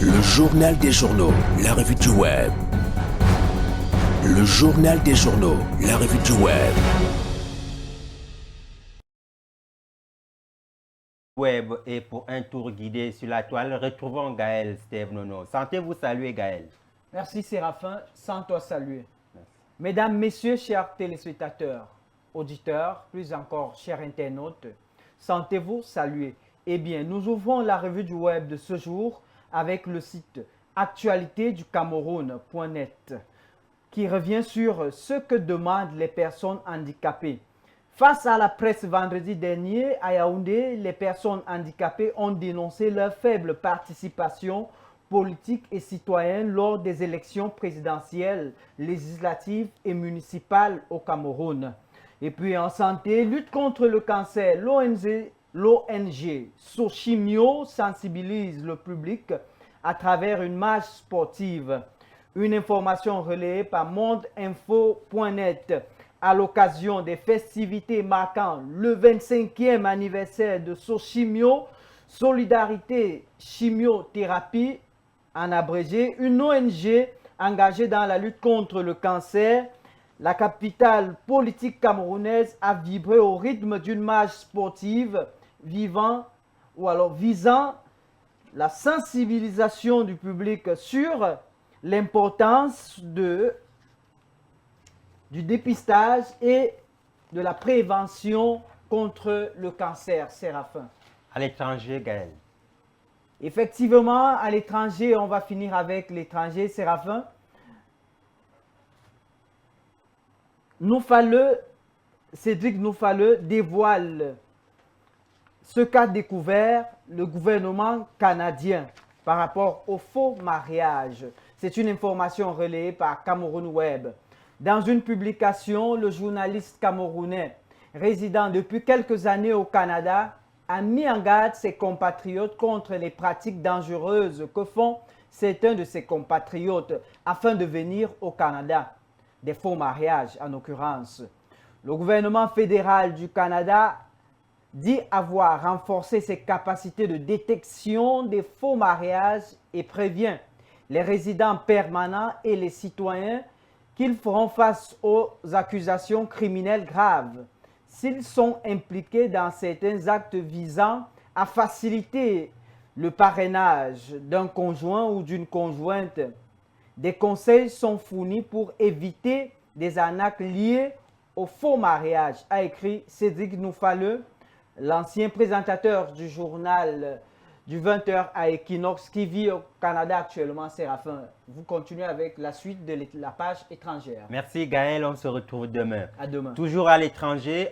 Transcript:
Le journal des journaux, la revue du web. Le journal des journaux, la revue du web. Web et pour un tour guidé sur la toile, retrouvons Gaël Steve Nono. Sentez-vous saluer Gaël. Merci Séraphin, sans toi saluer. Mesdames, Messieurs, chers téléspectateurs, auditeurs, plus encore chers internautes, sentez-vous saluer. Eh bien, nous ouvrons la revue du web de ce jour avec le site actualitéducameroun.net qui revient sur ce que demandent les personnes handicapées. Face à la presse vendredi dernier, à Yaoundé, les personnes handicapées ont dénoncé leur faible participation politique et citoyenne lors des élections présidentielles, législatives et municipales au Cameroun. Et puis en santé, lutte contre le cancer, l'ONG Sochimio sensibilise le public à travers une marche sportive. Une information relayée par mondeinfo.net à l'occasion des festivités marquant le 25e anniversaire de Sochimio, Solidarité Chimiothérapie, en abrégé, une ONG engagée dans la lutte contre le cancer. La capitale politique camerounaise a vibré au rythme d'une marche sportive visant la sensibilisation du public sur l'importance du dépistage et de la prévention contre le cancer, Séraphin. À l'étranger, Gaël. Effectivement, à l'étranger, on va finir avec l'étranger, Séraphin. Cédric Noufaleux dévoile ce qu'a découvert le gouvernement canadien par rapport au faux mariage. C'est une information relayée par Cameroun Web. Dans une publication, le journaliste camerounais résidant depuis quelques années au Canada a mis en garde ses compatriotes contre les pratiques dangereuses que font certains de ses compatriotes afin de venir au Canada, des faux mariages en l'occurrence. Le gouvernement fédéral du Canada dit avoir renforcé ses capacités de détection des faux mariages et prévient les résidents permanents et les citoyens qu'ils feront face aux accusations criminelles graves s'ils sont impliqués dans certains actes visant à faciliter le parrainage d'un conjoint ou d'une conjointe. Des conseils sont fournis pour éviter des arnaques liées au faux mariage, a écrit Cédric Noufaleux, l'ancien présentateur du journal du 20h à Equinox qui vit au Canada actuellement, Séraphin. Vous continuez avec la suite de la page étrangère. Merci Gaël, on se retrouve demain. À demain. Toujours à l'étranger.